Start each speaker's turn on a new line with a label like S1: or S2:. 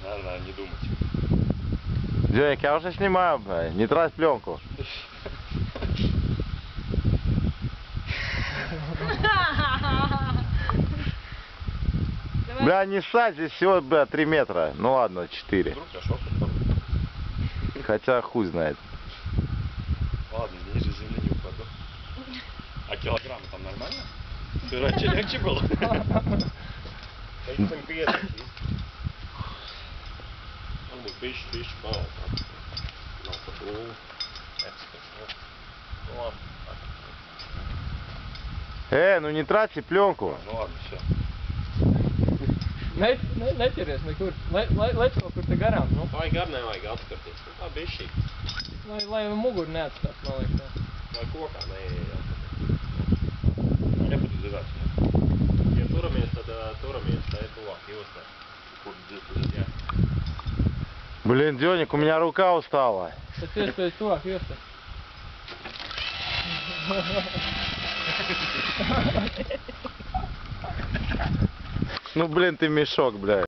S1: Надо не думать.
S2: Денек, я уже снимаю, бля, не трать пленку. Бля, не ссать, здесь всего, бля, 3 метра. Ну ладно, 4.
S1: Вдруг зашел.
S2: Хотя хуй знает.
S1: Ладно, ниже земли не упаду. А килограммы там нормально? Ты раньше легче было?
S2: Ну не tratьте пленку.
S1: Ну ладно, все.
S3: Neķeries nekur, lec kaut kur te garām, nu.
S1: Vai gar nevajag atskarties. Tā bišķi.
S3: Lai muguru neatstāt, man liekas.
S1: Vai kokā neatkarties. Nepatizēs. Ja turamies, tad turamies, tā ir tuvāk jostā. Kur dzird, jā.
S2: Блин, Денек, у меня рука устала.
S3: Tas iespējas tuvāk jostā.
S2: Ну блин, ты мешок, бля.